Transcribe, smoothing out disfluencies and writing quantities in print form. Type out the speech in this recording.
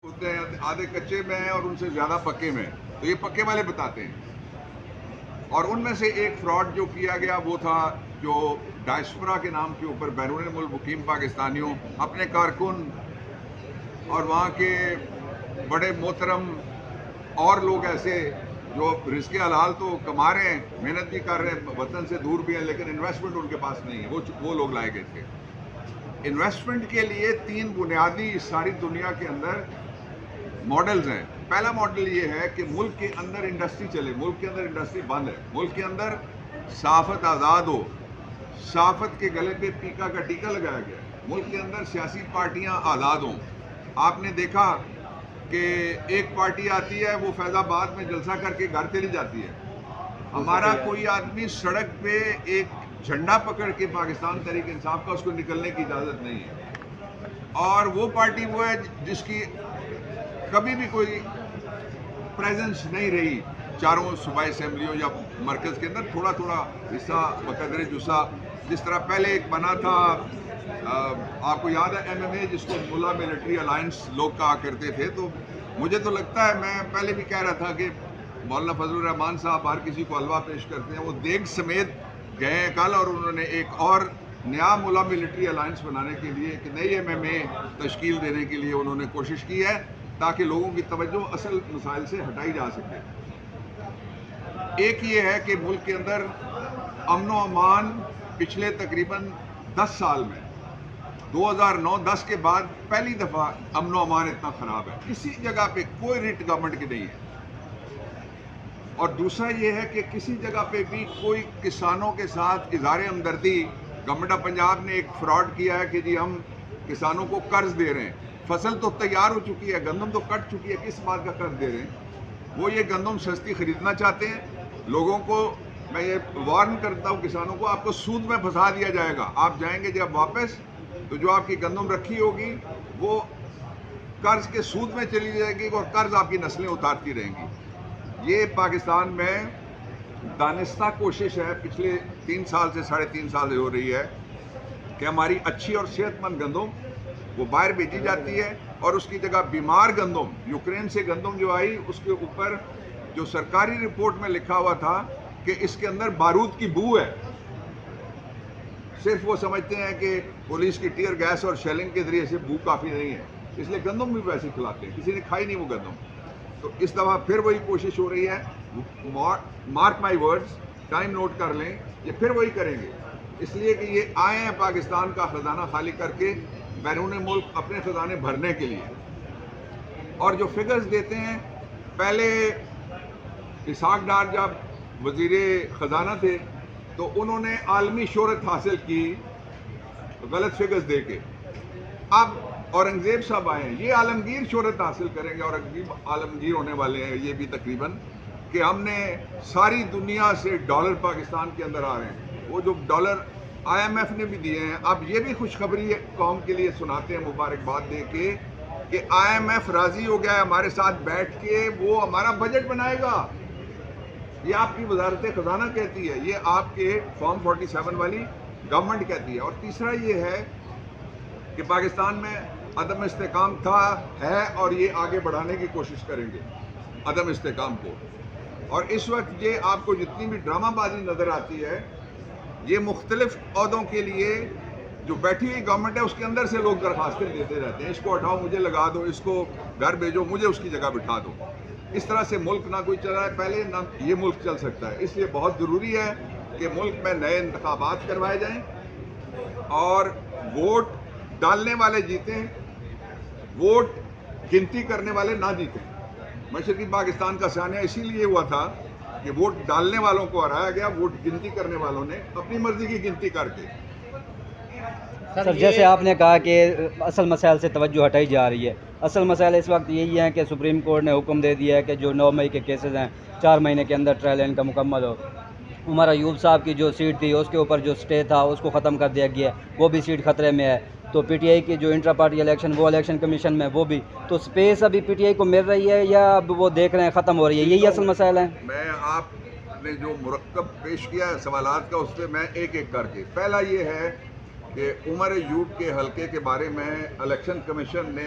ہوتے ہیں آدھے کچے میں ہیں اور ان سے زیادہ پکے میں ہیں، تو یہ پکے والے بتاتے ہیں۔ اور ان میں سے ایک فراڈ جو کیا گیا وہ تھا جو ڈائسپورا کے نام کے اوپر بیرون ملک مقیم پاکستانیوں اپنے کارکن اور وہاں کے بڑے محترم اور لوگ ایسے جو رزق حلال تو کما رہے ہیں، محنت بھی کر رہے ہیں، وطن سے دور بھی ہیں، لیکن انویسٹمنٹ ان کے پاس نہیں ہے، وہ لوگ لائے گئے تھے۔ انویسٹمنٹ کے لیے 3 بنیادی ساری دنیا کے اندر ماڈلز ہیں۔ پہلا ماڈل یہ ہے کہ ملک کے اندر انڈسٹری چلے، ملک کے اندر انڈسٹری بند ہے، ملک کے اندر صحافت آزاد ہو، صحافت کے گلے پہ پیکا کا ٹیکا لگایا گیا ہے، ملک کے اندر سیاسی پارٹیاں آزاد ہوں۔ آپ نے دیکھا کہ ایک پارٹی آتی ہے وہ فیض آباد میں جلسہ کر کے گھر چلی جاتی ہے، ہمارا کوئی آدمی سڑک پہ ایک جھنڈا پکڑ کے پاکستان تحریک انصاف کا اس کو نکلنے کی اجازت نہیں ہے۔ اور وہ پارٹی وہ ہے جس کی کبھی بھی کوئی پریزنس نہیں رہی چاروں صوبائی اسمبلیوں یا مرکز کے اندر، تھوڑا تھوڑا حصہ بقدر جسا، جس طرح پہلے ایک بنا تھا آپ کو یاد ہے MMA جس کو ملا ملٹری الائنس لوگ کہا کرتے تھے۔ تو مجھے تو لگتا ہے، میں پہلے بھی کہہ رہا تھا کہ مولانا فضل الرحمان صاحب ہر کسی کو حلوہ پیش کرتے ہیں، وہ دیگ سمیت گئے ہیں کل اور انہوں نے ایک اور نیا ملا ملٹری الائنس بنانے کے لیے ایک نئی MMA تشکیل دینے کے لیے انہوں نے کوشش کی ہے تاکہ لوگوں کی توجہ اصل مسائل سے ہٹائی جا سکے۔ ایک یہ ہے کہ ملک کے اندر امن و امان پچھلے تقریباً 10 سال میں 2009-10 کے بعد پہلی دفعہ امن و امان اتنا خراب ہے، کسی جگہ پہ کوئی ریٹ گورنمنٹ کی نہیں ہے۔ اور دوسرا یہ ہے کہ کسی جگہ پہ بھی کوئی کسانوں کے ساتھ اظہار ہمدردی، گورنمنٹ آف پنجاب نے ایک فراڈ کیا ہے کہ جی ہم کسانوں کو قرض دے رہے ہیں، فصل تو تیار ہو چکی ہے، گندم تو کٹ چکی ہے، کس بات کا قرض دے رہے ہیں؟ وہ یہ گندم سستی خریدنا چاہتے ہیں لوگوں کو۔ میں یہ وارن کرتا ہوں کسانوں کو، آپ کو سود میں پھنسا دیا جائے گا، آپ جائیں گے جب واپس تو جو آپ کی گندم رکھی ہوگی وہ قرض کے سود میں چلی جائے گی اور قرض آپ کی نسلیں اتارتی رہیں گی۔ یہ پاکستان میں دانستہ کوشش ہے، پچھلے 3 سال سے 3.5 سال سے ہو رہی ہے کہ ہماری اچھی اور صحت مند گندم وہ باہر بھیجی جاتی ہے اور اس کی جگہ بیمار گندم، یوکرین سے گندم جو آئی اس کے اوپر جو سرکاری رپورٹ میں لکھا ہوا تھا کہ اس کے اندر بارود کی بو ہے، صرف وہ سمجھتے ہیں کہ پولیس کی ٹیئر گیس اور شیلنگ کے ذریعے سے بو کافی نہیں ہے، اس لیے گندم بھی ویسے کھلاتے ہیں، کسی نے کھائی نہیں وہ گندم۔ تو اس دفعہ پھر وہی کوشش ہو رہی ہے، mark my words, time note کر لیں، یہ پھر وہی کریں گے، اس لیے کہ یہ آئے ہیں پاکستان کا خزانہ خالی کر کے بیرون ملک اپنے خزانے بھرنے کے لیے۔ اور جو فگرز دیتے ہیں، پہلے اسحاق ڈار جب وزیر خزانہ تھے تو انہوں نے عالمی شہرت حاصل کی غلط فگرز دے کے، اب اورنگزیب صاحب آئے ہیں، یہ عالمگیر شہرت حاصل کریں گے، اور عالمگیر ہونے والے ہیں یہ بھی تقریباً، کہ ہم نے ساری دنیا سے ڈالر پاکستان کے اندر آ رہے ہیں، وہ جو ڈالر IMF نے بھی دیے ہیں۔ اب یہ بھی خوشخبری قوم کے لیے سناتے ہیں مبارکباد دے کے کہ IMF راضی ہو گیا ہے ہمارے ساتھ بیٹھ کے، وہ ہمارا بجٹ بنائے گا۔ یہ آپ کی وزارت خزانہ کہتی ہے، یہ آپ کے فارم 47 والی گورنمنٹ کہتی ہے۔ اور تیسرا یہ ہے کہ پاکستان میں عدم استحکام تھا، ہے، اور یہ آگے بڑھانے کی کوشش کریں گے عدم استحکام کو۔ اور اس وقت یہ آپ کو جتنی بھی ڈرامہ بازی نظر آتی ہے، یہ مختلف عہدوں کے لیے جو بیٹھی ہوئی گورنمنٹ ہے اس کے اندر سے لوگ درخواستیں دیتے رہتے ہیں، اس کو ہٹاؤ مجھے لگا دو، اس کو گھر بھیجو مجھے اس کی جگہ بٹھا دو۔ اس طرح سے ملک نہ کوئی چل رہا ہے پہلے، نہ یہ ملک چل سکتا ہے۔ اس لیے بہت ضروری ہے کہ ملک میں نئے انتخابات کروائے جائیں اور ووٹ ڈالنے والے جیتیں، ووٹ گنتی کرنے والے نہ جیتیں۔ مشرقی پاکستان کا سانحہ اسی لیے ہوا تھا کہ ووٹ ڈالنے والوں کو ہرایا گیا، ووٹ گنتی کرنے والوں نے اپنی مرضی کی گنتی کر کے۔ سر جیسے آپ نے کہا کہ اصل مسائل سے توجہ ہٹائی جا رہی ہے، اصل مسائل اس وقت یہی ہیں کہ سپریم کورٹ نے حکم دے دیا ہے کہ جو 9 مئی کے کیسز ہیں 4 مہینے کے اندر ٹرائل ان کا مکمل ہو۔ عمر ایوب صاحب کی جو سیٹ تھی اس کے اوپر جو سٹے تھا اس کو ختم کر دیا گیا ہے، وہ بھی سیٹ خطرے میں ہے۔ تو PTI کی جو انٹرا پارٹی الیکشن وہ الیکشن کمیشن میں وہ بھی، تو سپیس ابھی PTI کو مل رہی ہے یا اب وہ دیکھ رہے ہیں ختم ہو رہی ہے؟ یہی اصل مسائل ہیں۔ میں آپ نے جو مرکب پیش کیا ہے سوالات کا، اس پہ میں ایک ایک کر کے، پہلا یہ ہے کہ عمر ایوب کے حلقے کے بارے میں الیکشن کمیشن نے